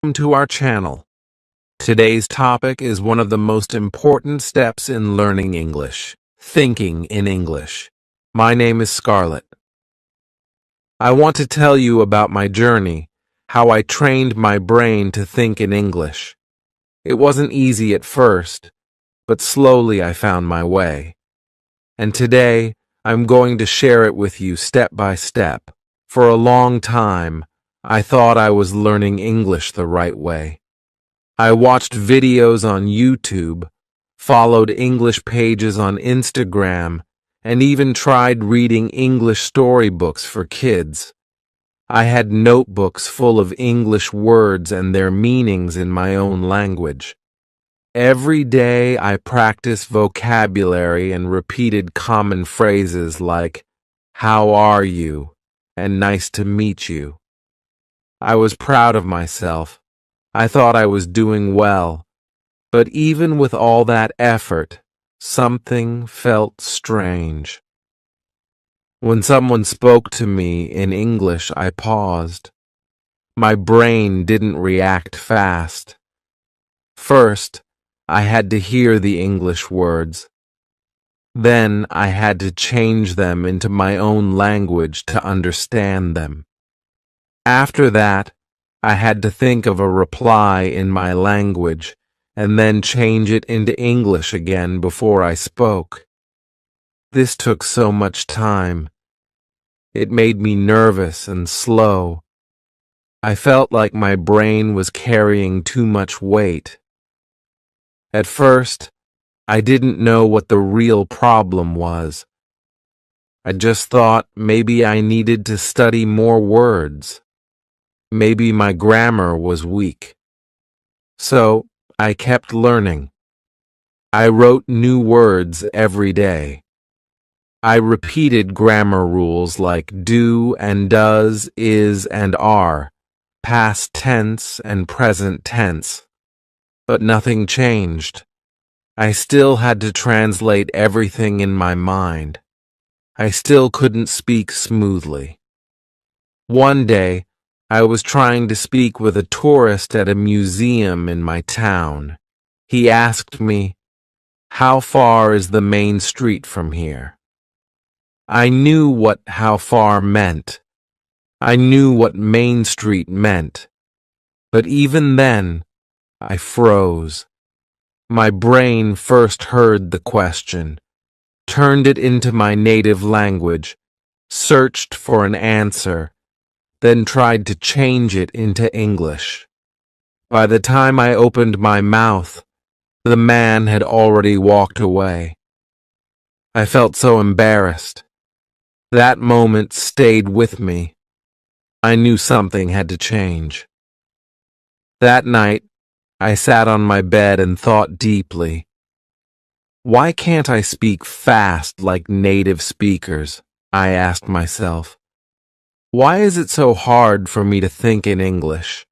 Welcome to our channel. Today's topic is one of the most important steps in learning English, thinking in English. My name is Scarlett. I want to tell you about my journey, how I trained my brain to think in English. It wasn't easy at first, but slowly I found my way. And today, I'm going to share it with you step by step. For a long time, I thought I was learning English the right way. I watched videos on YouTube, followed English pages on Instagram, and even tried reading English storybooks for kids. I had notebooks full of English words and their meanings in my own language. Every day I practiced vocabulary and repeated common phrases like, "How are you?" and "Nice to meet you." I was proud of myself. I thought I was doing well. But even with all that effort, something felt strange. When someone spoke to me in English, I paused. My brain didn't react fast. First, I had to hear the English words. Then I had to change them into my own language to understand them. After that, I had to think of a reply in my language and then change it into English again before I spoke. This took so much time. It made me nervous and slow. I felt like my brain was carrying too much weight. At first, I didn't know what the real problem was. I just thought maybe I needed to study more words. Maybe my grammar was weak. So I kept learning. I wrote new words every day. I repeated grammar rules like do and does, is and are, past tense and present tense. But nothing changed. I still had to translate everything in my mind. I still couldn't speak smoothly. One day, I was trying to speak with a tourist at a museum in my town. He asked me, "How far is the main street from here?" I knew what how far meant. I knew what Main Street meant. But even then, I froze. My brain first heard the question, turned it into my native language, searched for an answer, then tried to change it into English. By the time I opened my mouth, the man had already walked away. I felt so embarrassed. That moment stayed with me. I knew something had to change. That night, I sat on my bed and thought deeply. Why can't I speak fast like native speakers? I asked myself. Why is it so hard for me to think in English?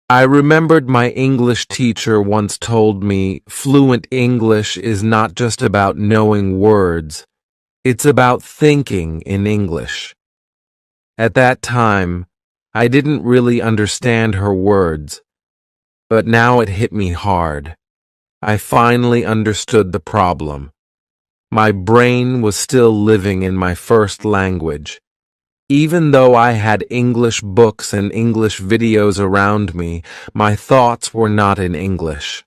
I remembered my English teacher once told me fluent English is not just about knowing words, it's about thinking in English. At that time, I didn't really understand her words, but now it hit me hard. I finally understood the problem. My brain was still living in my first language. Even though I had English books and English videos around me, my thoughts were not in English.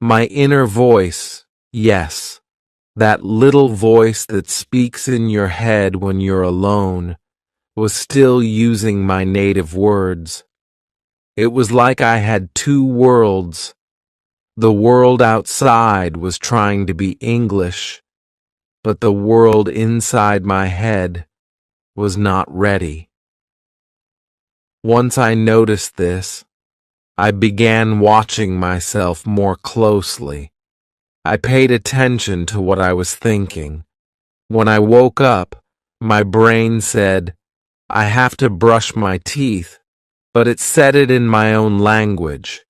My inner voice, yes, that little voice that speaks in your head when you're alone, was still using my native words. It was like I had two worlds. The world outside was trying to be English, but the world inside my head was not ready. Once I noticed this, I began watching myself more closely. I paid attention to what I was thinking. When I woke up, my brain said, "I have to brush my teeth," but it said it in my own language.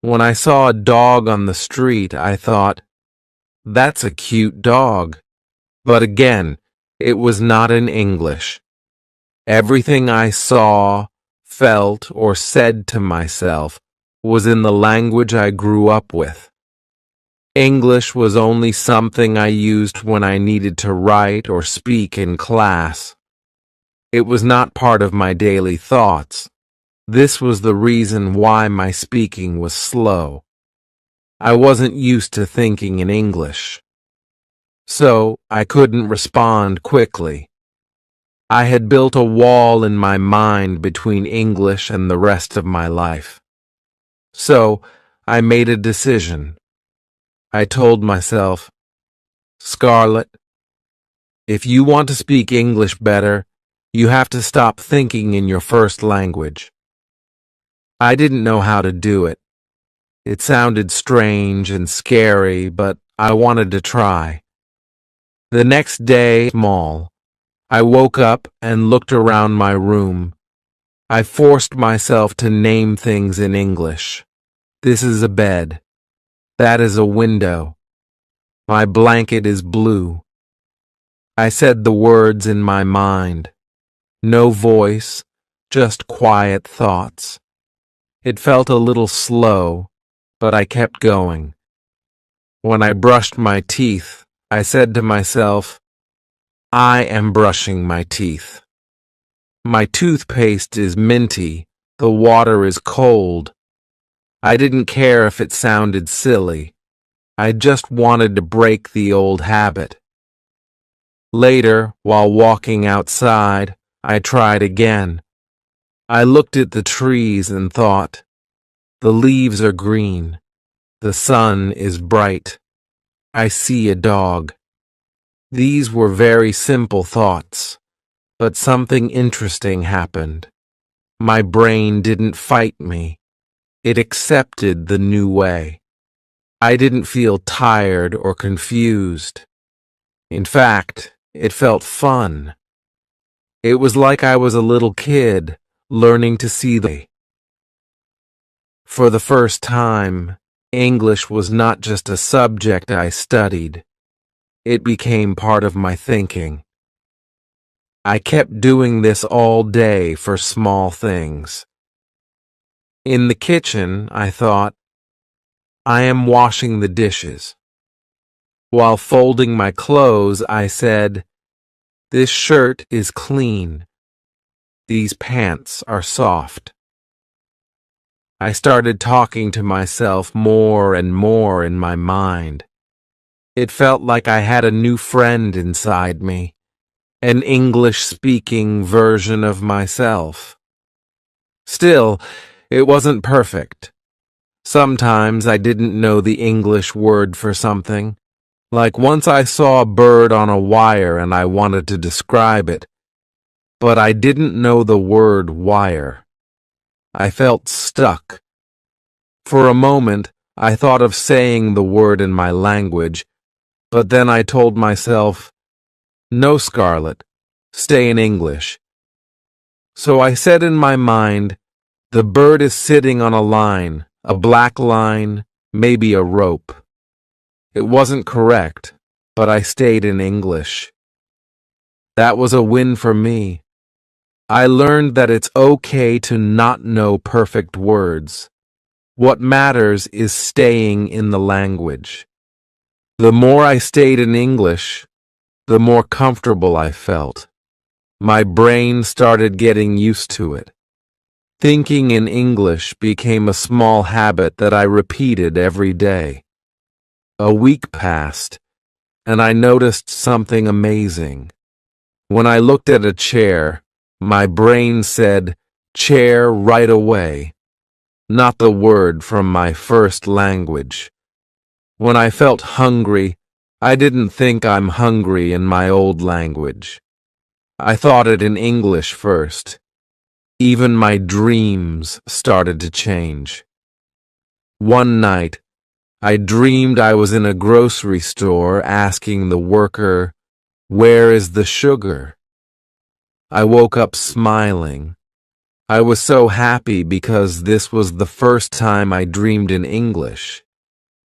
When I saw a dog on the street, I thought, "That's a cute dog." But again, it was not in English. Everything I saw, felt, or said to myself was in the language I grew up with. English was only something I used when I needed to write or speak in class. It was not part of my daily thoughts. This was the reason why my speaking was slow. I wasn't used to thinking in English, so I couldn't respond quickly. I had built a wall in my mind between English and the rest of my life. So I made a decision. I told myself, Scarlett, if you want to speak English better, you have to stop thinking in your first language. I didn't know how to do it. It sounded strange and scary, but I wanted to try. The next day, I woke up and looked around my room. I forced myself to name things in English. This is a bed. That is a window. My blanket is blue. I said the words in my mind. No voice, just quiet thoughts. It felt a little slow, but I kept going. When I brushed my teeth, I said to myself, I am brushing my teeth. My toothpaste is minty. The water is cold. I didn't care if it sounded silly. I just wanted to break the old habit. Later, while walking outside, I tried again. I looked at the trees and thought, the leaves are green. The sun is bright. I see a dog. These were very simple thoughts, but something interesting happened. My brain didn't fight me. It accepted the new way. I didn't feel tired or confused. In fact, it felt fun. It was like I was a little kid learning to see the way. For the first time, English was not just a subject I studied. It became part of my thinking. I kept doing this all day for small things. In the kitchen, I thought, I am washing the dishes. While folding my clothes, I said, this shirt is clean. These pants are soft. I started talking to myself more and more in my mind. It felt like I had a new friend inside me, an English-speaking version of myself. Still, it wasn't perfect. Sometimes I didn't know the English word for something. Like once I saw a bird on a wire and I wanted to describe it, but I didn't know the word wire. I felt stuck. For a moment, I thought of saying the word in my language, but then I told myself, no, Scarlett, stay in English. So I said in my mind, the bird is sitting on a line, a black line, maybe a rope. It wasn't correct, but I stayed in English. That was a win for me. I learned that it's okay to not know perfect words. What matters is staying in the language. The more I stayed in English, the more comfortable I felt. My brain started getting used to it. Thinking in English became a small habit that I repeated every day. A week passed, and I noticed something amazing. When I looked at a chair, my brain said, chair right away, not the word from my first language. When I felt hungry, I didn't think I'm hungry in my old language. I thought it in English first. Even my dreams started to change. One night, I dreamed I was in a grocery store asking the worker, where is the sugar? I woke up smiling. I was so happy because this was the first time I dreamed in English.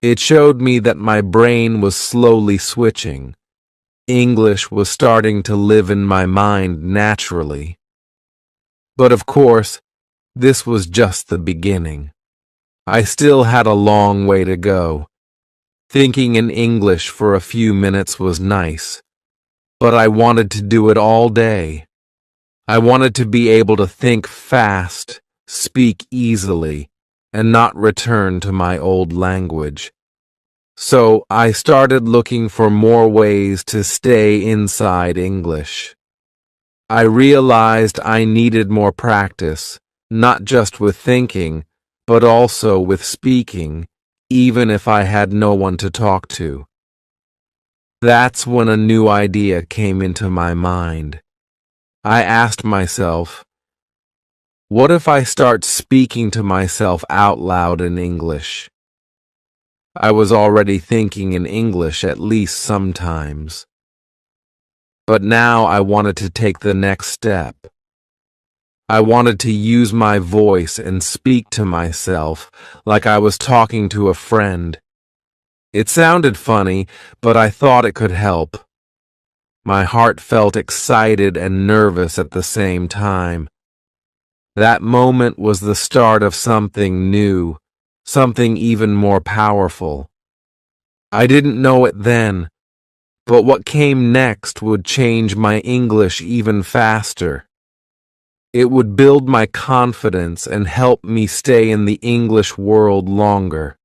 It showed me that my brain was slowly switching. English was starting to live in my mind naturally. But of course, This was just the beginning. I still had a long way to go. Thinking in English for a few minutes was nice, but I wanted to do it all day. I wanted to be able to think fast, speak easily, and not return to my old language. So I started looking for more ways to stay inside English. I realized I needed more practice, not just with thinking, but also with speaking, even if I had no one to talk to. That's when a new idea came into my mind. I asked myself, what if I start speaking to myself out loud in English? I was already thinking in English at least sometimes. But now I wanted to take the next step. I wanted to use my voice and speak to myself like I was talking to a friend. It sounded funny, but I thought it could help. My heart felt excited and nervous at the same time. That moment was the start of something new, something even more powerful. I didn't know it then, but what came next would change my English even faster. It would build my confidence and help me stay in the English world longer.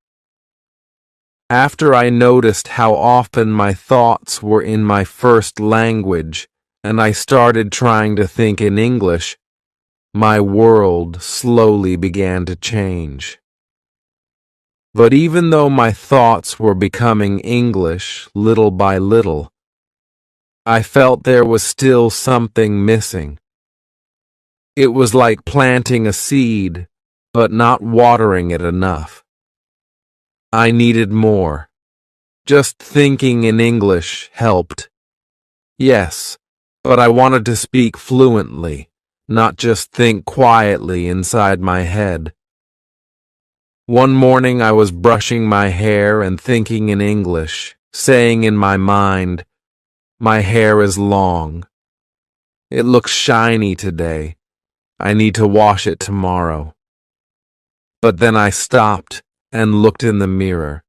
After I noticed how often my thoughts were in my first language and I started trying to think in English, my world slowly began to change. But even though my thoughts were becoming English little by little, I felt there was still something missing. It was like planting a seed, but not watering it enough. I needed more. Just thinking in English helped. Yes, but I wanted to speak fluently, not just think quietly inside my head. One morning I was brushing my hair and thinking in English, saying in my mind, "My hair is long. It looks shiny today. I need to wash it tomorrow." But then I stopped and looked in the mirror.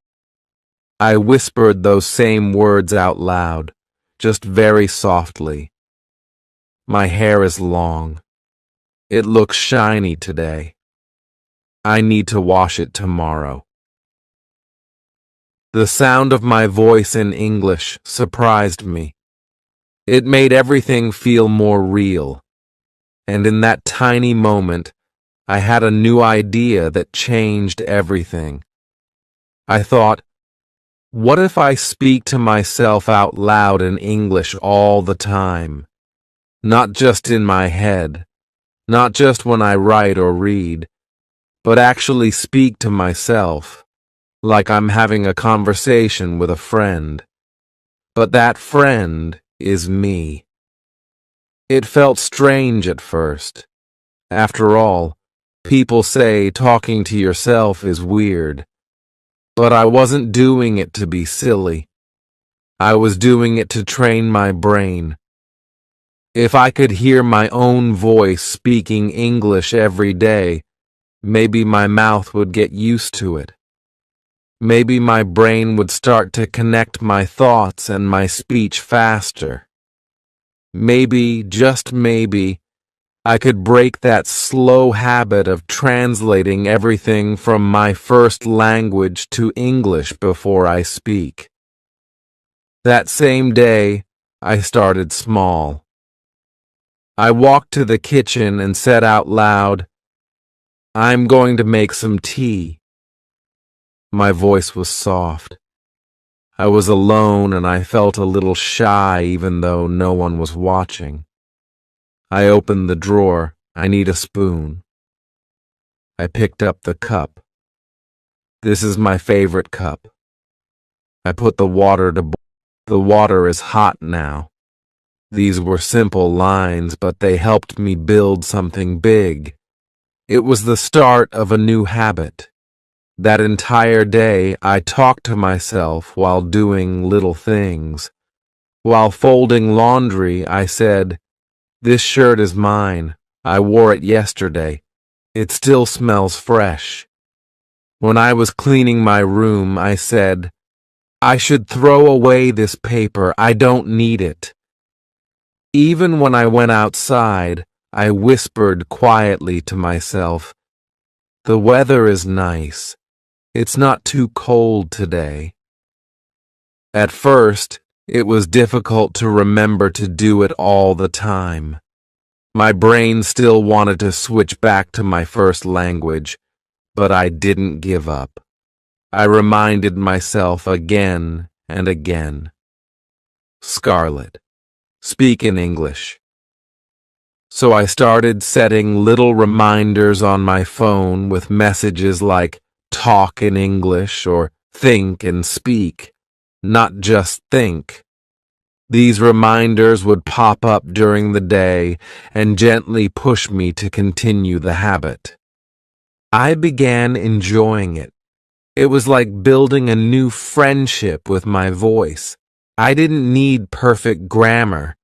I whispered those same words out loud, just very softly. My hair is long. It looks shiny today. I need to wash it tomorrow. The sound of my voice in English surprised me. It made everything feel more real. And in that tiny moment, I had a new idea that changed everything. I thought, what if I speak to myself out loud in English all the time? Not just in my head, not just when I write or read, but actually speak to myself, like I'm having a conversation with a friend. But that friend is me. It felt strange at first. After all, people say talking to yourself is weird. But I wasn't doing it to be silly. I was doing it to train my brain. If I could hear my own voice speaking English every day, maybe my mouth would get used to it. Maybe my brain would start to connect my thoughts and my speech faster. Maybe, just maybe, I could break that slow habit of translating everything from my first language to English before I speak. That same day, I started small. I walked to the kitchen and said out loud, "I'm going to make some tea." My voice was soft. I was alone and I felt a little shy even though no one was watching. I opened the drawer. I need a spoon. I picked up the cup. This is my favorite cup. I put the water to boil. The water is hot now. These were simple lines, but they helped me build something big. It was the start of a new habit. That entire day, I talked to myself while doing little things. While folding laundry, I said, "This shirt is mine. I wore it yesterday. It still smells fresh. When I was cleaning my room, I said, I should throw away this paper. I don't need it. Even when I went outside, I whispered quietly to myself, the weather is nice. It's not too cold today. At first, it was difficult to remember to do it all the time. My brain still wanted to switch back to my first language, but I didn't give up. I reminded myself again and again. Scarlett, speak in English. So I started setting little reminders on my phone with messages like talk in English or think and speak, not just think. These reminders would pop up during the day and gently push me to continue the habit. I began enjoying it. It was like building a new friendship with my voice. I didn't need perfect grammar.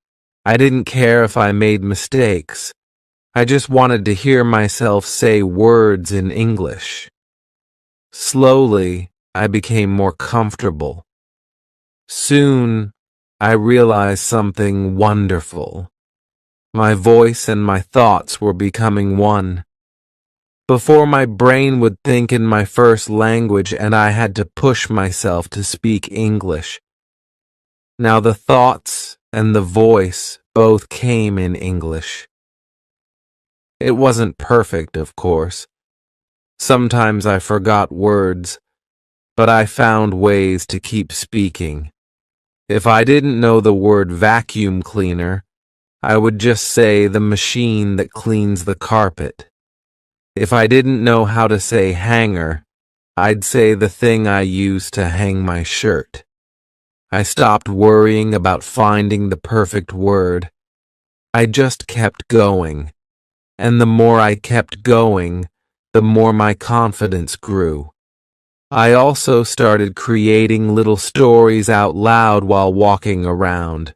I didn't care if I made mistakes. I just wanted to hear myself say words in English. Slowly, I became more comfortable. Soon, I realized something wonderful. My voice and my thoughts were becoming one. Before, my brain would think in my first language and I had to push myself to speak English. Now the thoughts and the voice both came in English. It wasn't perfect, of course. Sometimes I forgot words, but I found ways to keep speaking. If I didn't know the word vacuum cleaner, I would just say the machine that cleans the carpet. If I didn't know how to say hanger, I'd say the thing I use to hang my shirt. I stopped worrying about finding the perfect word. I just kept going, and the more I kept going, the more my confidence grew. I also started creating little stories out loud while walking around.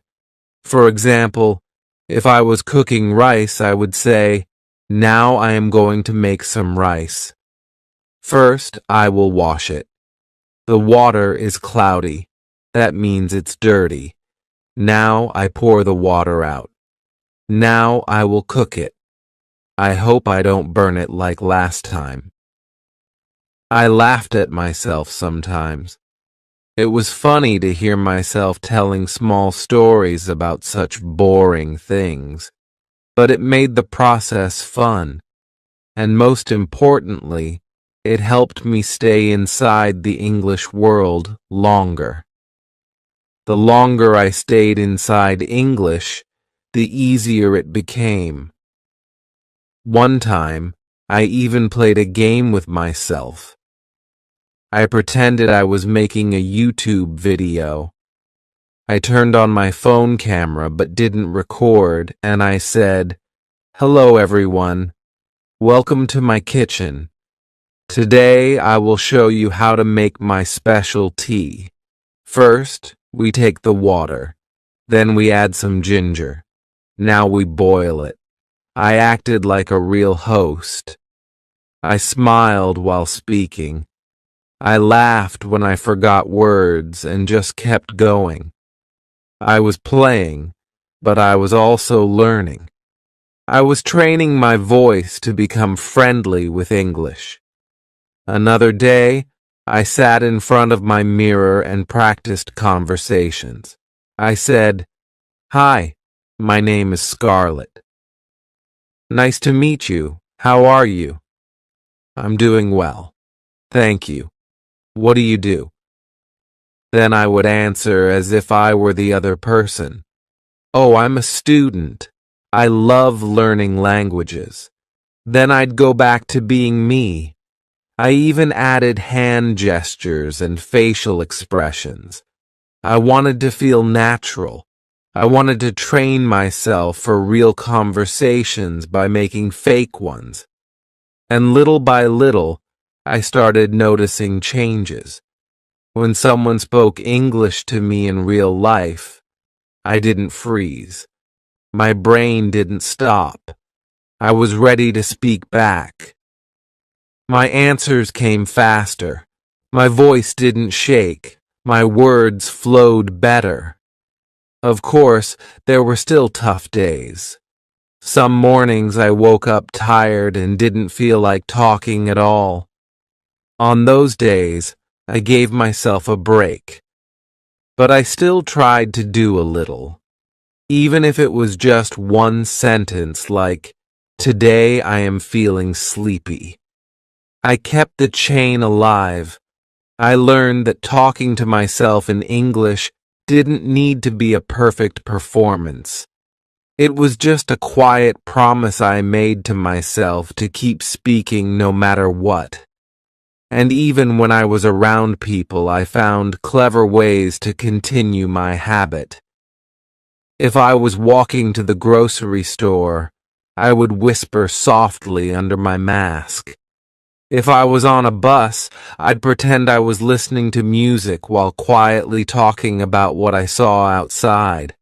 For example, if I was cooking rice, I would say, now I am going to make some rice. First, I will wash it. The water is cloudy. That means it's dirty. Now I pour the water out. Now I will cook it. I hope I don't burn it like last time. I laughed at myself sometimes. It was funny to hear myself telling small stories about such boring things, but it made the process fun, and most importantly, it helped me stay inside the English world longer. The longer I stayed inside English, the easier it became. One time, I even played a game with myself. I pretended I was making a YouTube video. I turned on my phone camera but didn't record, and I said, "Hello everyone. Welcome to my kitchen. Today I will show you how to make my special tea. First, we take the water. Then we add some ginger. Now we boil it." I acted like a real host. I smiled while speaking. I laughed when I forgot words and just kept going. I was playing, but I was also learning. I was training my voice to become friendly with English. Another day, I sat in front of my mirror and practiced conversations. I said, "Hi, my name is Scarlett." "Nice to meet you. How are you?" "I'm doing well. Thank you. What do you do?" Then I would answer as if I were the other person. "Oh, I'm a student. I love learning languages." Then I'd go back to being me. I even added hand gestures and facial expressions. I wanted to feel natural. I wanted to train myself for real conversations by making fake ones. And little by little, I started noticing changes. When someone spoke English to me in real life, I didn't freeze. My brain didn't stop. I was ready to speak back. My answers came faster. My voice didn't shake. My words flowed better. Of course, there were still tough days. Some mornings I woke up tired and didn't feel like talking at all. On those days, I gave myself a break. But I still tried to do a little. Even if it was just one sentence like, "Today I am feeling sleepy." I kept the chain alive. I learned that talking to myself in English didn't need to be a perfect performance. It was just a quiet promise I made to myself to keep speaking no matter what. And even when I was around people, I found clever ways to continue my habit. If I was walking to the grocery store, I would whisper softly under my mask. If I was on a bus, I'd pretend I was listening to music while quietly talking about what I saw outside.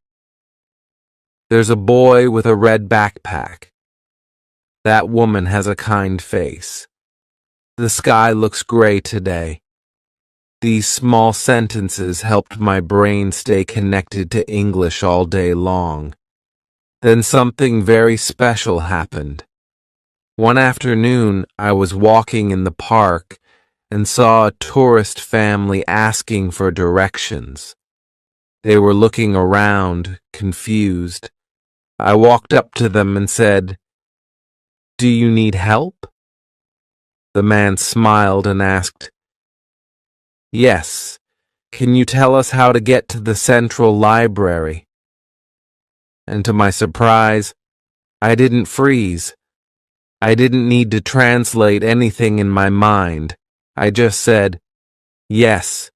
There's a boy with a red backpack. That woman has a kind face. The sky looks gray today. These small sentences helped my brain stay connected to English all day long. Then something very special happened. One afternoon, I was walking in the park and saw a tourist family asking for directions. They were looking around, confused. I walked up to them and said, "Do you need help?" The man smiled and asked, "Yes. Can you tell us how to get to the central library?" And to my surprise, I didn't freeze. I didn't need to translate anything in my mind. I just said, "Yes,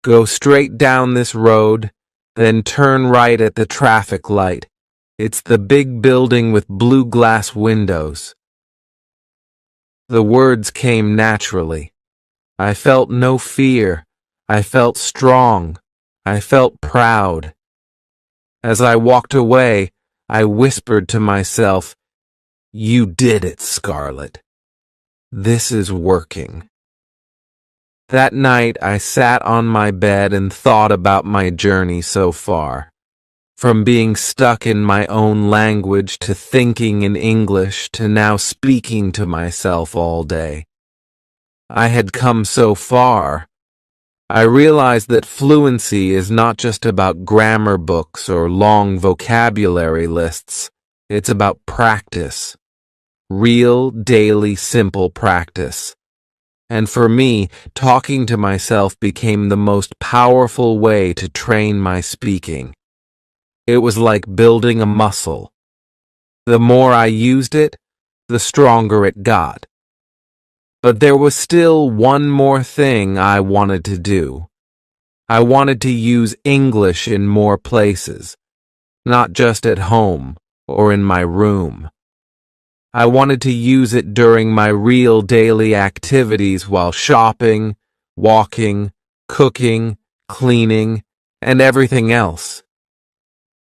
go straight down this road, then turn right at the traffic light. It's the big building with blue glass windows." The words came naturally. I felt no fear. I felt strong. I felt proud. As I walked away, I whispered to myself, "You did it, Scarlett. This is working." That night, I sat on my bed and thought about my journey so far. From being stuck in my own language to thinking in English to now speaking to myself all day. I had come so far. I realized that fluency is not just about grammar books or long vocabulary lists. It's about practice. Real, daily, simple practice. And for me, talking to myself became the most powerful way to train my speaking. It was like building a muscle. The more I used it, the stronger it got. But there was still one more thing I wanted to do. I wanted to use English in more places, not just at home or in my room. I wanted to use it during my real daily activities while shopping, walking, cooking, cleaning, and everything else.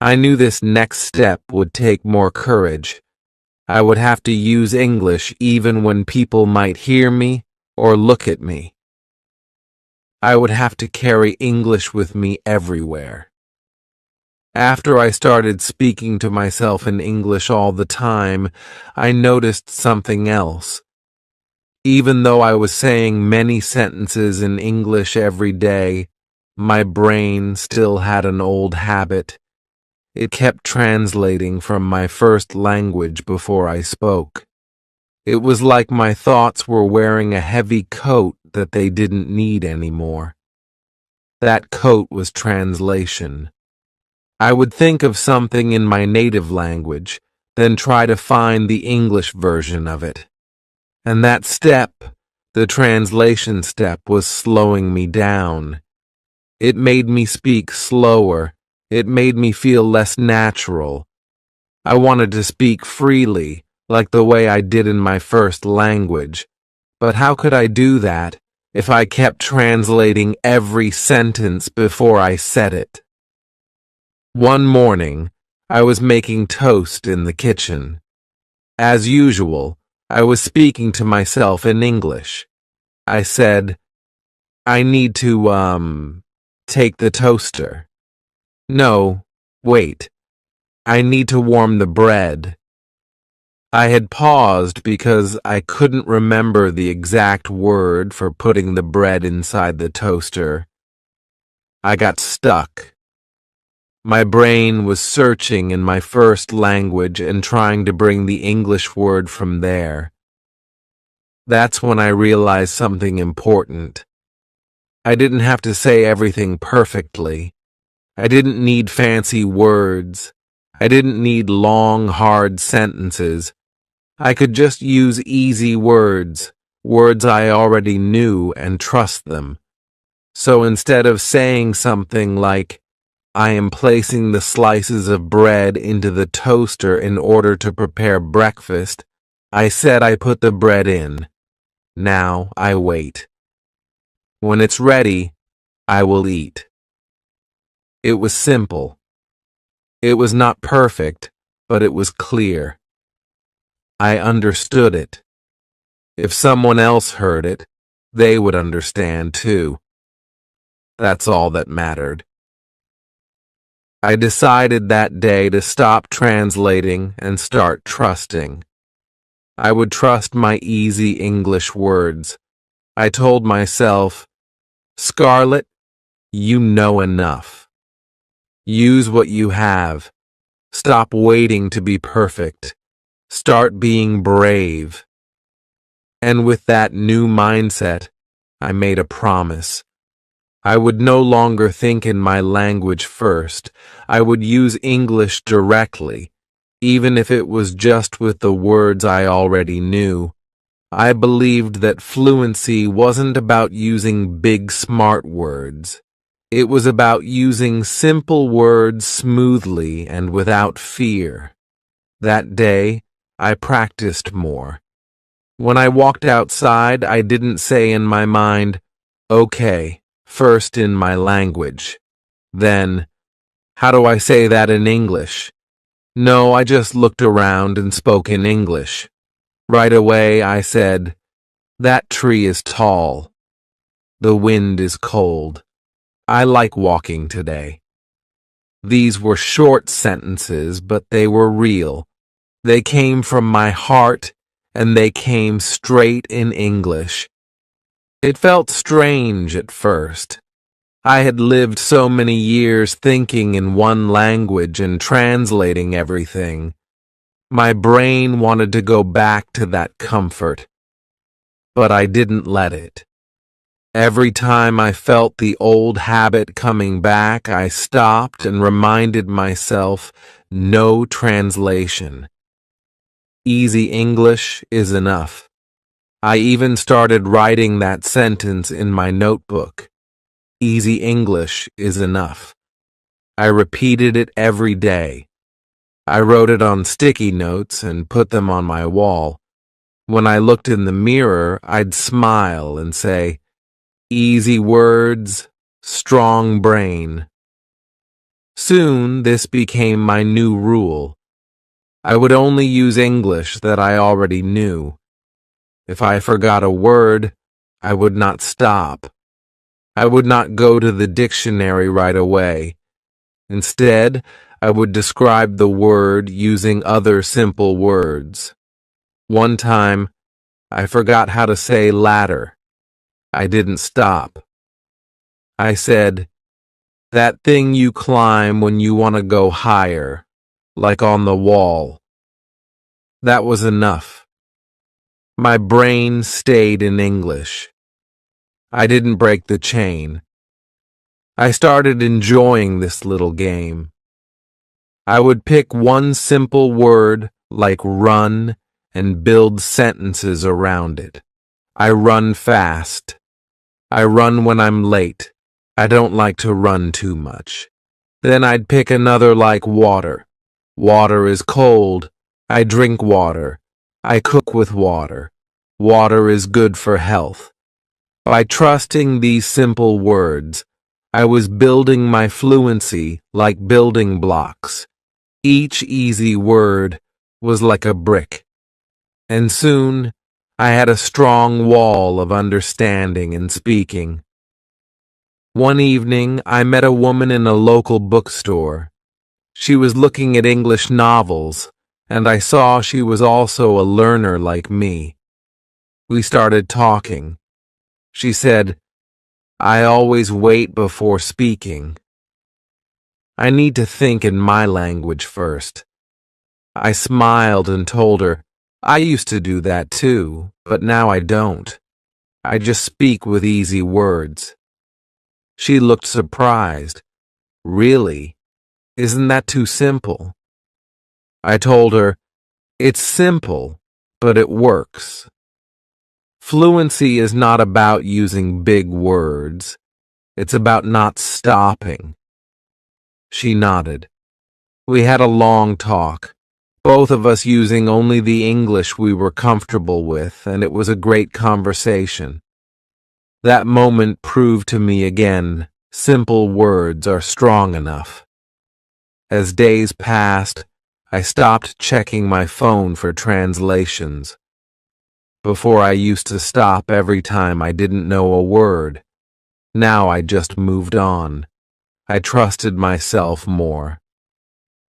I knew this next step would take more courage. I would have to use English even when people might hear me or look at me. I would have to carry English with me everywhere. After I started speaking to myself in English all the time, I noticed something else. Even though I was saying many sentences in English every day, my brain still had an old habit. It kept translating from my first language before I spoke. It was like my thoughts were wearing a heavy coat that they didn't need anymore. That coat was translation. I would think of something in my native language, then try to find the English version of it. And that step, the translation step, was slowing me down. It made me speak slower. It made me feel less natural. I wanted to speak freely, like the way I did in my first language. But how could I do that if I kept translating every sentence before I said it? One morning, I was making toast in the kitchen. As usual, I was speaking to myself in English. I said, I need to, take the toaster. No, wait. I need to warm the bread. I had paused because I couldn't remember the exact word for putting the bread inside the toaster. I got stuck. My brain was searching in my first language and trying to bring the English word from there. That's when I realized something important. I didn't have to say everything perfectly. I didn't need fancy words. I didn't need long, hard sentences. I could just use easy words, words I already knew, and trust them. So instead of saying something like, I am placing the slices of bread into the toaster in order to prepare breakfast, I said I put the bread in. Now I wait. When it's ready, I will eat. It was simple. It was not perfect, but it was clear. I understood it. If someone else heard it, they would understand too. That's all that mattered. I decided that day to stop translating and start trusting. I would trust my easy English words. I told myself, Scarlett, you know enough. Use what you have. Stop waiting to be perfect. Start being brave. And with that new mindset, I made a promise. I would no longer think in my language first. I would use English directly, even if it was just with the words I already knew. I believed that fluency wasn't about using big, smart words. It was about using simple words smoothly and without fear. That day, I practiced more. When I walked outside, I didn't say in my mind, okay, first in my language. Then, how do I say that in English? No, I just looked around and spoke in English. Right away, I said, that tree is tall. The wind is cold. I like walking today. These were short sentences, but they were real. They came from my heart, and they came straight in English. It felt strange at first. I had lived so many years thinking in one language and translating everything. My brain wanted to go back to that comfort, but I didn't let it. Every time I felt the old habit coming back, I stopped and reminded myself, no translation. Easy English is enough. I even started writing that sentence in my notebook. Easy English is enough. I repeated it every day. I wrote it on sticky notes and put them on my wall. When I looked in the mirror, I'd smile and say, easy words, strong brain. Soon, this became my new rule. I would only use English that I already knew. If I forgot a word, I would not stop. I would not go to the dictionary right away. Instead, I would describe the word using other simple words. One time, I forgot how to say ladder. I didn't stop. I said, that thing you climb when you want to go higher, like on the wall. That was enough. My brain stayed in English. I didn't break the chain. I started enjoying this little game. I would pick one simple word, like run, and build sentences around it. I run fast. I run when I'm late. I don't like to run too much. Then I'd pick another like water. Water is cold. I drink water. I cook with water. Water is good for health. By trusting these simple words, I was building my fluency like building blocks. Each easy word was like a brick. And soon, I had a strong wall of understanding and speaking. One evening, I met a woman in a local bookstore. She was looking at English novels, and I saw she was also a learner like me. We started talking. She said, "I always wait before speaking. I need to think in my language first." I smiled and told her, "I used to do that too, but now I don't. I just speak with easy words." She looked surprised. "Really? Isn't that too simple?" I told her, "It's simple, but it works. Fluency is not about using big words. It's about not stopping." She nodded. We had a long talk, both of us using only the English we were comfortable with, and it was a great conversation. That moment proved to me again, simple words are strong enough. As days passed, I stopped checking my phone for translations. Before I used to stop every time I didn't know a word. Now I just moved on. I trusted myself more.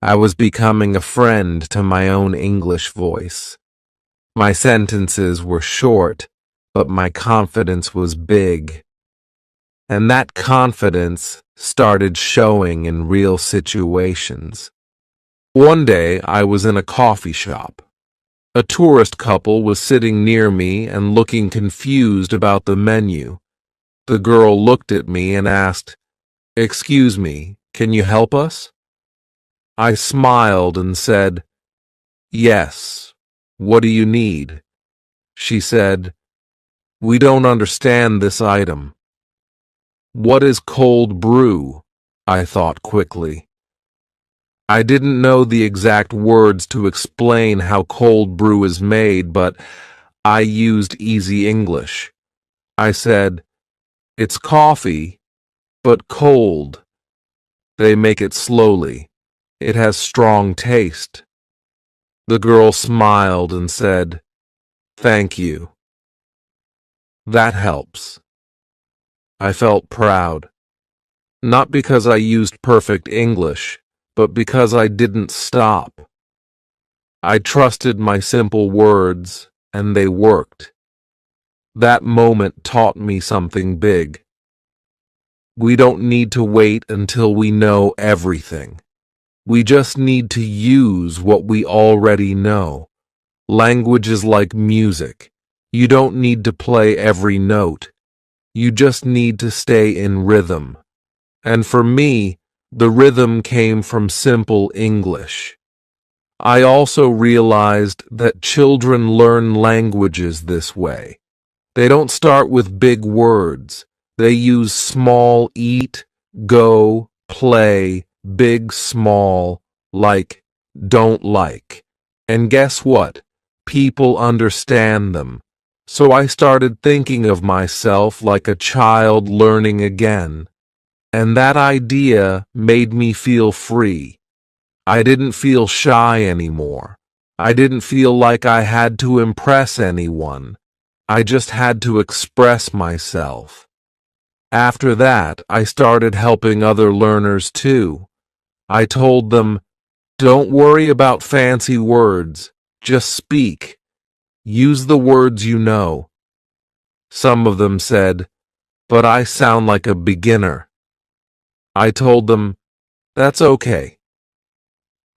I was becoming a friend to my own English voice. My sentences were short, but my confidence was big. And that confidence started showing in real situations. One day I was in a coffee shop. A tourist couple was sitting near me and looking confused about the menu. The girl looked at me and asked, "Excuse me, can you help us?" I smiled and said, "Yes. What do you need?" She said, "We don't understand this item." "What is cold brew?" I thought quickly. I didn't know the exact words to explain how cold brew is made, but I used easy English. I said, "It's coffee, but cold. They make it slowly. It has strong taste." The girl smiled and said, "Thank you. That helps." I felt proud, not because I used perfect English, but because I didn't stop. I trusted my simple words, and they worked. That moment taught me something big. We don't need to wait until we know everything. We just need to use what we already know. Language is like music. You don't need to play every note. You just need to stay in rhythm. And for me, the rhythm came from simple English. I also realized that children learn languages this way. They don't start with big words. They use small eat, go, play, big, small, like, don't like. And guess what? People understand them. So I started thinking of myself like a child learning again. And that idea made me feel free. I didn't feel shy anymore. I didn't feel like I had to impress anyone. I just had to express myself. After that, I started helping other learners too. I told them, "Don't worry about fancy words. Just speak. Use the words you know." Some of them said, "But I sound like a beginner." I told them, "That's okay.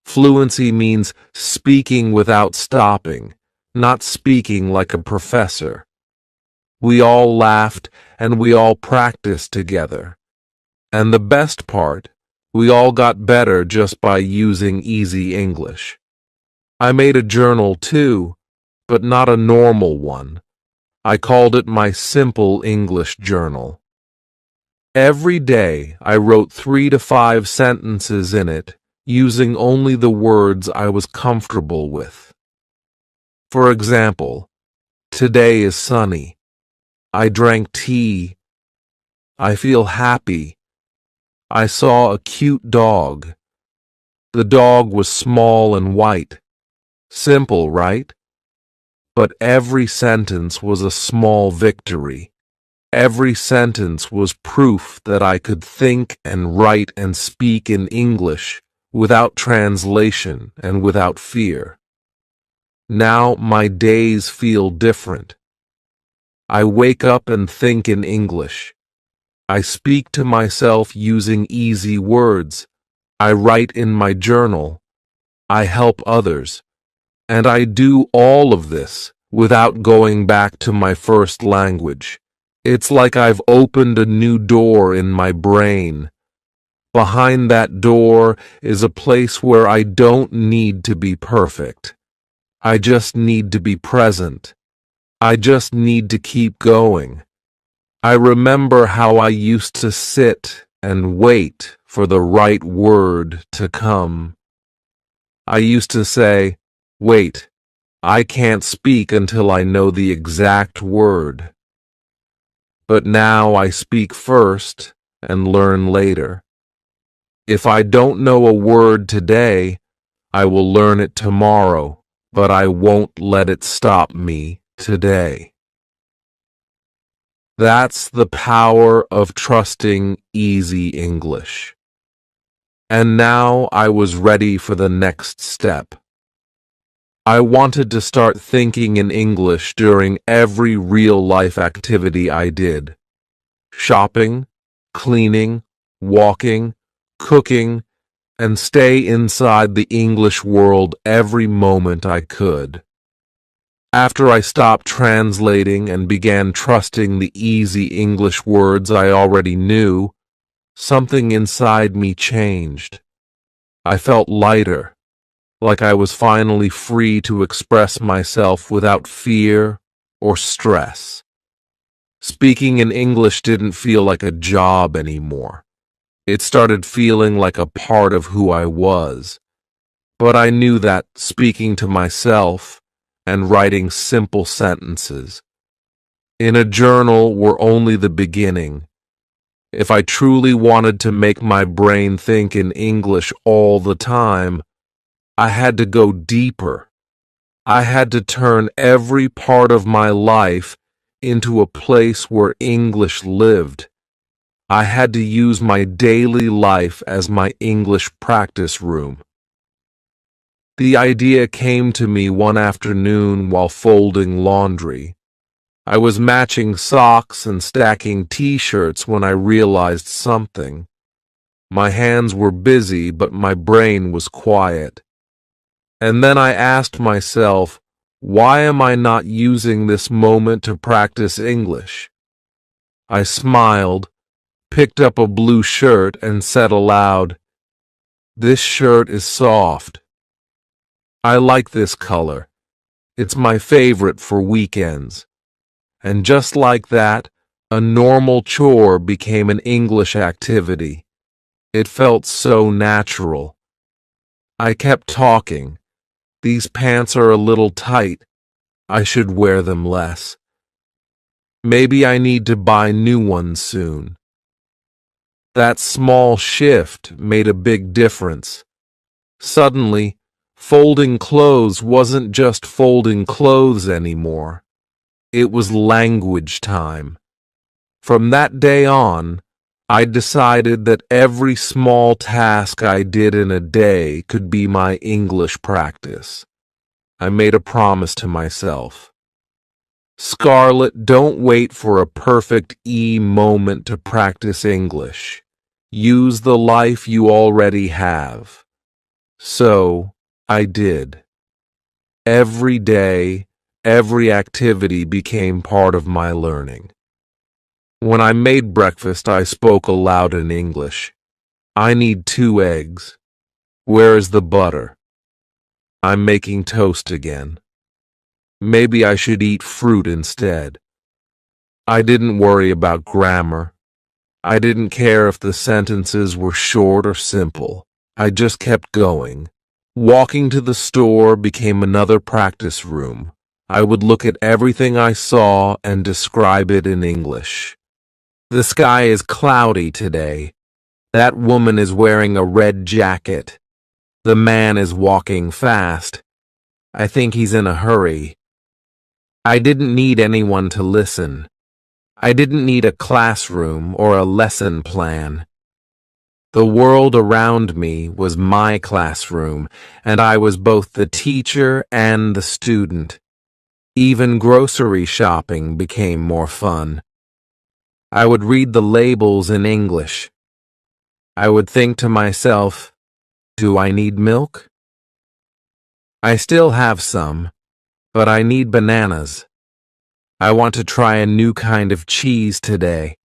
Fluency means speaking without stopping, not speaking like a professor." We all laughed and we all practiced together. And the best part, we all got better just by using easy English. I made a journal too, but not a normal one. I called it my Simple English Journal. Every day I wrote 3 to 5 sentences in it, using only the words I was comfortable with. For example, today is sunny. I drank tea. I feel happy. I saw a cute dog. The dog was small and white. Simple, right? but every sentence was a small victory. Every sentence was proof that I could think and write and speak in English without translation and without fear. Now my days feel different. I wake up and think in English. I speak to myself using easy words. I write in my journal. I help others. And I do all of this without going back to my first language. It's like I've opened a new door in my brain. Behind that door is a place where I don't need to be perfect. I just need to be present. I just need to keep going. I remember how I used to sit and wait for the right word to come. I used to say, "Wait, I can't speak until I know the exact word." But now I speak first and learn later. If I don't know a word today, I will learn it tomorrow, but I won't let it stop me today. That's the power of trusting easy English. And now I was ready for the next step. I wanted to start thinking in English during every real-life activity I did. Shopping, cleaning, walking, cooking, and stay inside the English world every moment I could. After I stopped translating and began trusting the easy English words I already knew, something inside me changed. I felt lighter, like I was finally free to express myself without fear or stress. Speaking in English didn't feel like a job anymore. It started feeling like a part of who I was. But I knew that speaking to myself and writing simple sentences in a journal were only the beginning. If I truly wanted to make my brain think in English all the time, I had to go deeper. I had to turn every part of my life into a place where English lived. I had to use my daily life as my English practice room. The idea came to me one afternoon while folding laundry. I was matching socks and stacking t-shirts when I realized something. My hands were busy, but my brain was quiet. And then I asked myself, why am I not using this moment to practice English? I smiled, picked up a blue shirt, and said aloud, "This shirt is soft. I like this color. It's my favorite for weekends." And just like that, a normal chore became an English activity. It felt so natural. I kept talking. "These pants are a little tight. I should wear them less. Maybe I need to buy new ones soon." That small shift made a big difference. Suddenly, folding clothes wasn't just folding clothes anymore. It was language time. From that day on, I decided that every small task I did in a day could be my English practice. I made a promise to myself. "Scarlett, don't wait for a perfect moment to practice English. Use the life you already have." So, I did. Every day, every activity became part of my learning. When I made breakfast, I spoke aloud in English. "I need 2 eggs. Where is the butter? I'm making toast again. Maybe I should eat fruit instead." I didn't worry about grammar. I didn't care if the sentences were short or simple. I just kept going. Walking to the store became another practice room. I would look at everything I saw and describe it in English. "The sky is cloudy today. That woman is wearing a red jacket. The man is walking fast. I think he's in a hurry. I didn't need anyone to listen. I didn't need a classroom or a lesson plan. The world around me was my classroom, and I was both the teacher and the student. Even grocery shopping became more fun. I would read the labels in English. I would think to myself, do I need milk? I still have some, but I need bananas. I want to try a new kind of cheese today.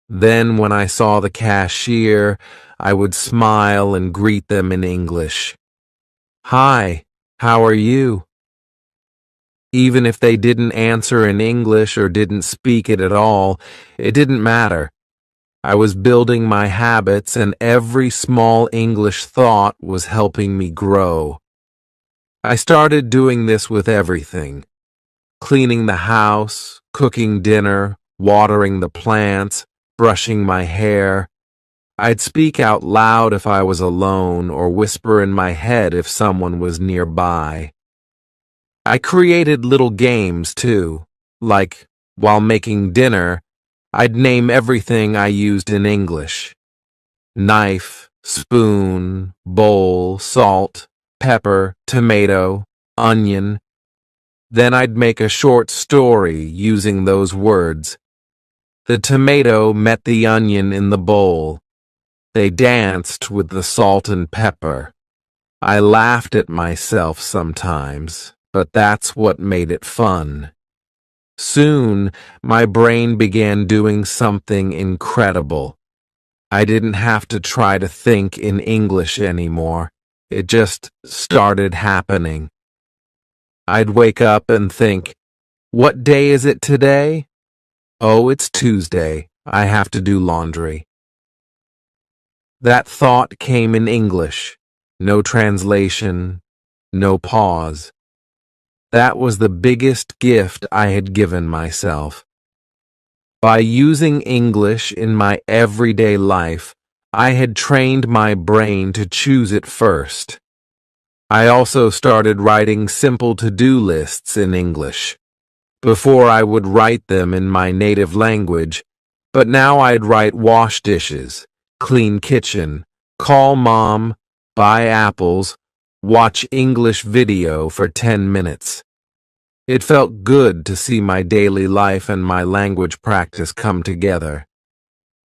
Then when I saw the cashier, I would smile and greet them in English. Hi, how are you? Even if they didn't answer in English or didn't speak it at all, it didn't matter. I was building my habits, and every small English thought was helping me grow. I started doing this with everything: cleaning the house, cooking dinner, watering the plants, brushing my hair. I'd speak out loud if I was alone or whisper in my head if someone was nearby. I created little games too, like, while making dinner, I'd name everything I used in English: knife, spoon, bowl, salt, pepper, tomato, onion. Then I'd make a short story using those words. The tomato met the onion in the bowl. They danced with the salt and pepper. I laughed at myself sometimes, but that's what made it fun. Soon, my brain began doing something incredible. I didn't have to try to think in English anymore. It just started happening. I'd wake up and think, what day is it today? Oh, it's Tuesday. I have to do laundry. That thought came in English. No translation, no pause. That was the biggest gift I had given myself. By using English in my everyday life, I had trained my brain to choose it first. I also started writing simple to-do lists in English. Before I would write them in my native language, but now I'd write wash dishes, clean kitchen, call mom, buy apples, watch English video for 10 minutes. It felt good to see my daily life and my language practice come together.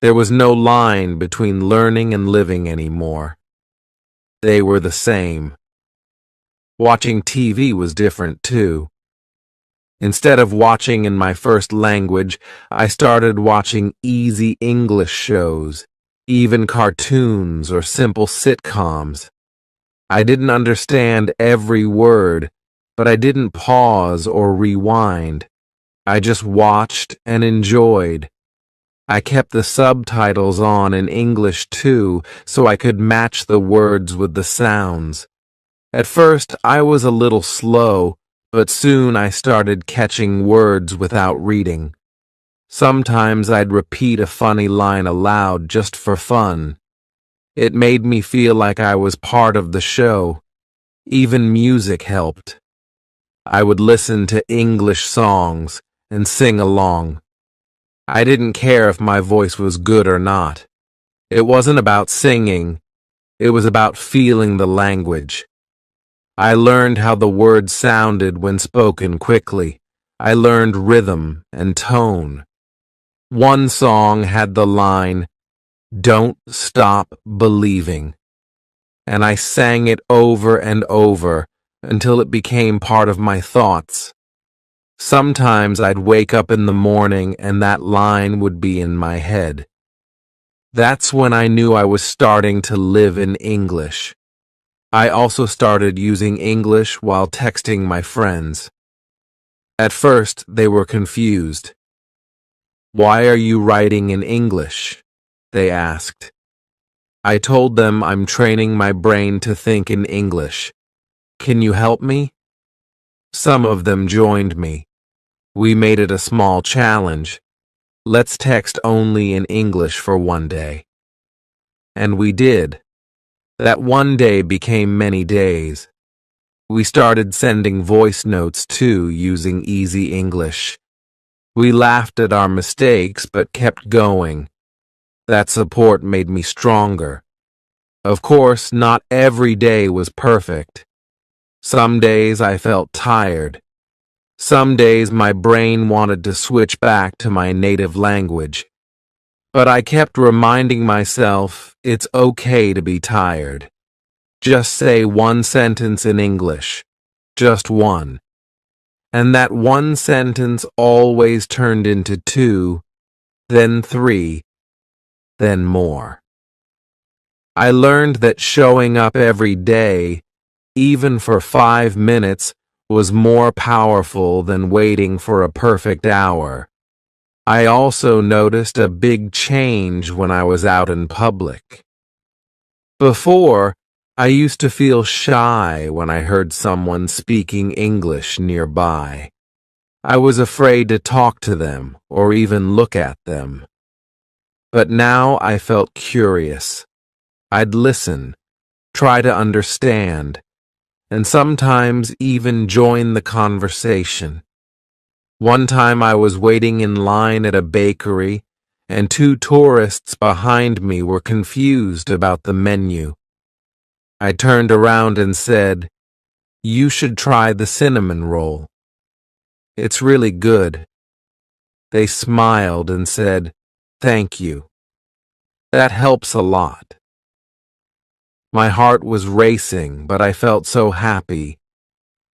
There was no line between learning and living anymore. They were the same. Watching TV was different too. Instead of watching in my first language, I started watching easy English shows, even cartoons or simple sitcoms. I didn't understand every word, but I didn't pause or rewind. I just watched and enjoyed. I kept the subtitles on in English too, so I could match the words with the sounds. At first, I was a little slow, but soon I started catching words without reading. Sometimes I'd repeat a funny line aloud just for fun. It made me feel like I was part of the show. Even music helped. I would listen to English songs and sing along. I didn't care if my voice was good or not. It wasn't about singing. It was about feeling the language. I learned how the words sounded when spoken quickly. I learned rhythm and tone. One song had the line, "Don't stop believing," and I sang it over and over until it became part of my thoughts. Sometimes I'd wake up in the morning and that line would be in my head. That's when I knew I was starting to live in English. I also started using English while texting my friends. At first, they were confused. "Why are you writing in English?" they asked. I told them I'm training my brain to think in English. Can you help me? Some of them joined me. We made it a small challenge. Let's text only in English for one day. And we did. That one day became many days. We started sending voice notes too, using easy English. We laughed at our mistakes but kept going. That support made me stronger. Of course, not every day was perfect. Some days I felt tired. Some days my brain wanted to switch back to my native language. But I kept reminding myself it's okay to be tired. Just say one sentence in English. Just one. And that one sentence always turned into two, then three, then more. I learned that showing up every day, even for 5 minutes, was more powerful than waiting for a perfect hour. I also noticed a big change when I was out in public. Before, I used to feel shy when I heard someone speaking English nearby. I was afraid to talk to them or even look at them. But now I felt curious. I'd listen, try to understand, and sometimes even join the conversation. One time I was waiting in line at a bakery, and 2 tourists behind me were confused about the menu. I turned around and said, "You should try the cinnamon roll. It's really good." They smiled and said, "Thank you. That helps a lot." My heart was racing, but I felt so happy.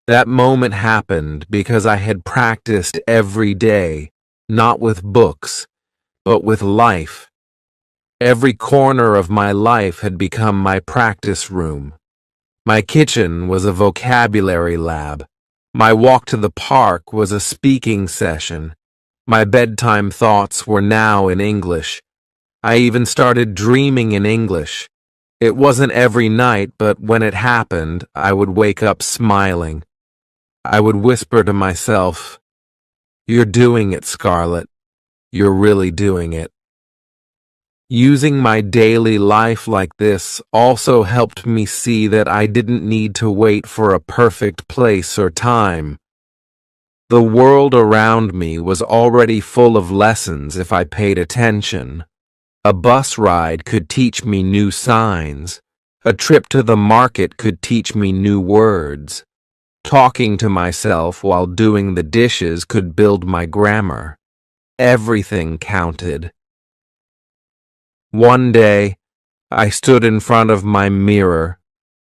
That moment happened because I had practiced every day, not with books, but with life. Every corner of my life had become my practice room. My kitchen was a vocabulary lab. My walk to the park was a speaking session. My bedtime thoughts were now in English. I even started dreaming in English. It wasn't every night, but when it happened, I would wake up smiling. I would whisper to myself, "You're doing it, Scarlett. You're really doing it." Using my daily life like this also helped me see that I didn't need to wait for a perfect place or time. The world around me was already full of lessons if I paid attention. A bus ride could teach me new signs. A trip to the market could teach me new words. Talking to myself while doing the dishes could build my grammar. Everything counted. One day, I stood in front of my mirror,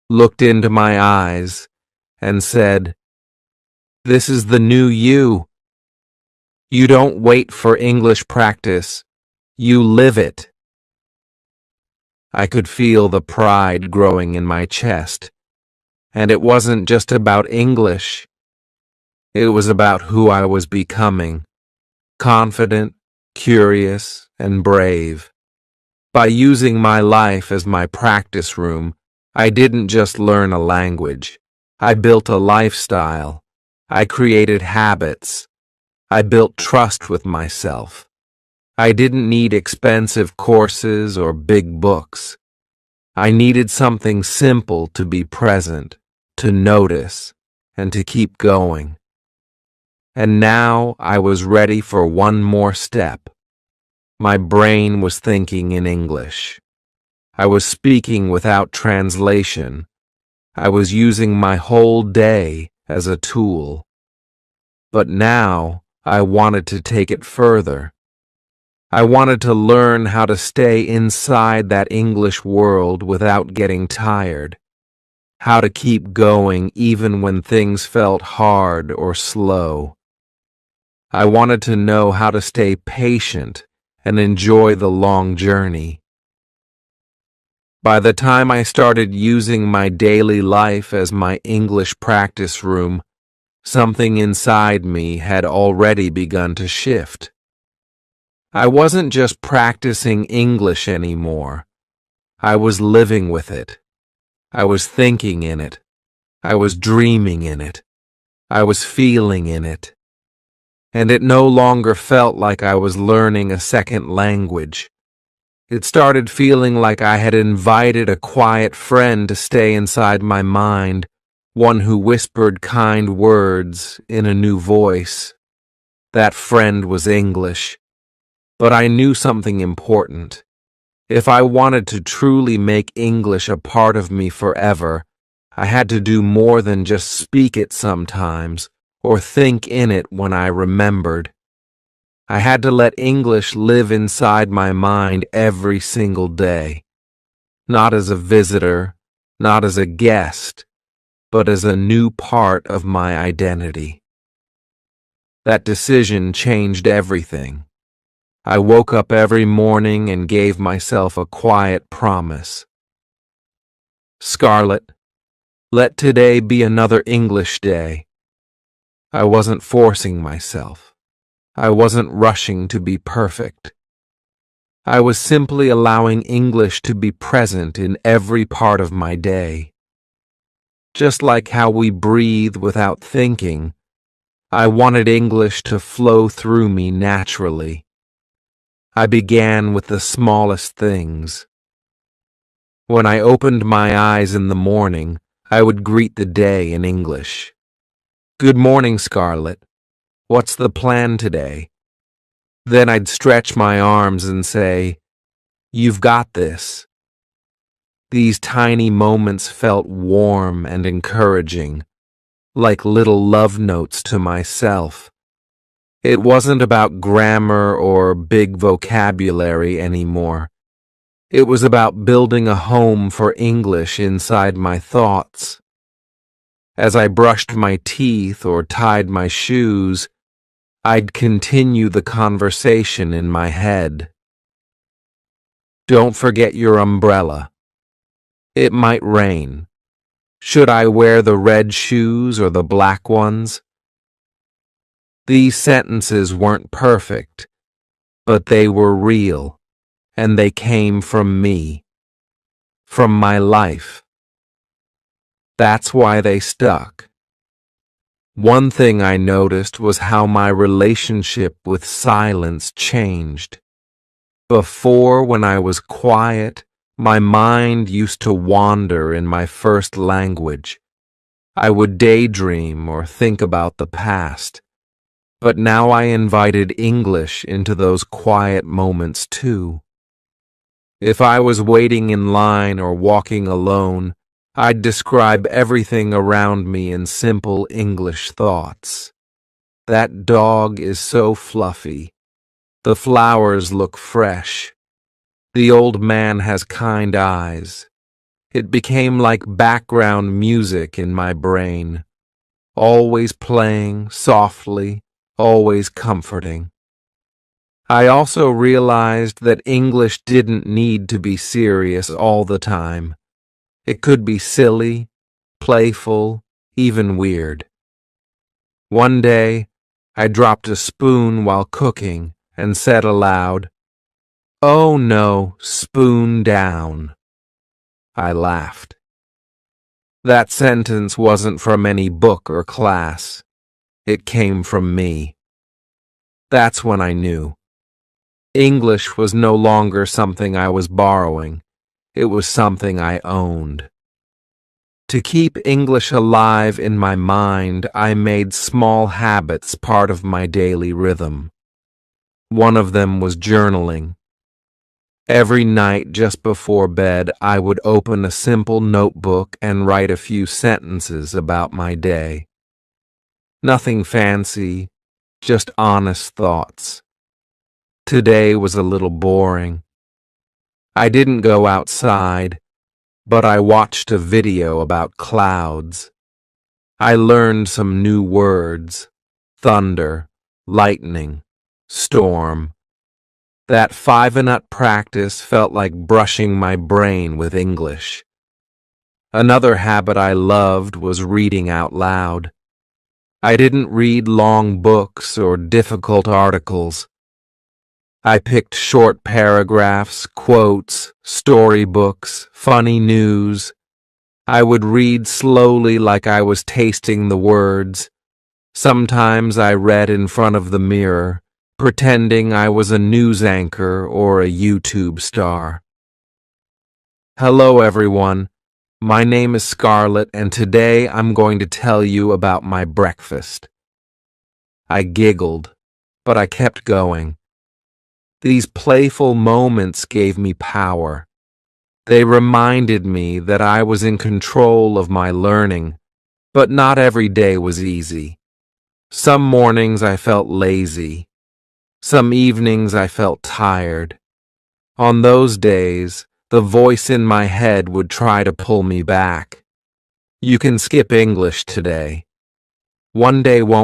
looked into my eyes, and said, "This is the new you. You don't wait for English practice. You live it." I could feel the pride growing in my chest, and it wasn't just about English. It was about who I was becoming, confident, curious, and brave. By using my life as my practice room, I didn't just learn a language. I built a lifestyle. I created habits. I built trust with myself. I didn't need expensive courses or big books. I needed something simple to be present, to notice, and to keep going. And now I was ready for one more step. My brain was thinking in English. I was speaking without translation. I was using my whole day as a tool. But now I wanted to take it further. I wanted to learn how to stay inside that English world without getting tired. How to keep going even when things felt hard or slow. I wanted to know how to stay patient and enjoy the long journey. By the time I started using my daily life as my English practice room, something inside me had already begun to shift. I wasn't just practicing English anymore. I was living with it. I was thinking in it. I was dreaming in it. I was feeling in it. And it no longer felt like I was learning a second language. It started feeling like I had invited a quiet friend to stay inside my mind, one who whispered kind words in a new voice. That friend was English, but I knew something important. If I wanted to truly make English a part of me forever, I had to do more than just speak it sometimes or think in it when I remembered. I had to let English live inside my mind every single day, not as a visitor, not as a guest, but as a new part of my identity. That decision changed everything. I woke up every morning and gave myself a quiet promise. Scarlett, let today be another English day. I wasn't forcing myself. I wasn't rushing to be perfect. I was simply allowing English to be present in every part of my day. Just like how we breathe without thinking, I wanted English to flow through me naturally. I began with the smallest things. When I opened my eyes in the morning, I would greet the day in English. Good morning, Scarlett. What's the plan today? Then I'd stretch my arms and say, You've got this. These tiny moments felt warm and encouraging, like little love notes to myself. It wasn't about grammar or big vocabulary anymore. It was about building a home for English inside my thoughts. As I brushed my teeth or tied my shoes, I'd continue the conversation in my head. Don't forget your umbrella. It might rain. Should I wear the red shoes or the black ones? These sentences weren't perfect, but they were real, and they came from me, from my life. That's why they stuck. One thing I noticed was how my relationship with silence changed. Before, when I was quiet, my mind used to wander in my first language. I would daydream or think about the past. But now I invited English into those quiet moments too. If I was waiting in line or walking alone, I'd describe everything around me in simple English thoughts. That dog is so fluffy. The flowers look fresh. The old man has kind eyes. It became like background music in my brain, always playing softly, always comforting. I also realized that English didn't need to be serious all the time. It could be silly, playful, even weird. One day, I dropped a spoon while cooking and said aloud, "Oh no, spoon down." I laughed. That sentence wasn't from any book or class. It came from me. That's when I knew. English was no longer something I was borrowing. It was something I owned. To keep English alive in my mind, I made small habits part of my daily rhythm. One of them was journaling. Every night just before bed, I would open a simple notebook and write a few sentences about my day. Nothing fancy, just honest thoughts. Today was a little boring. I didn't go outside, but I watched a video about clouds. I learned some new words: thunder, lightning, storm. That 5-minute practice felt like brushing my brain with English. Another habit I loved was reading out loud. I didn't read long books or difficult articles. I picked short paragraphs, quotes, storybooks, funny news. I would read slowly like I was tasting the words. Sometimes I read in front of the mirror, pretending I was a news anchor or a YouTube star. Hello, everyone. My name is Scarlett, and today I'm going to tell you about my breakfast. I giggled, but I kept going. These playful moments gave me power. They reminded me that I was in control of my learning, but not every day was easy. Some mornings I felt lazy. Some evenings I felt tired. On those days, the voice in my head would try to pull me back. You can skip English today. One day won't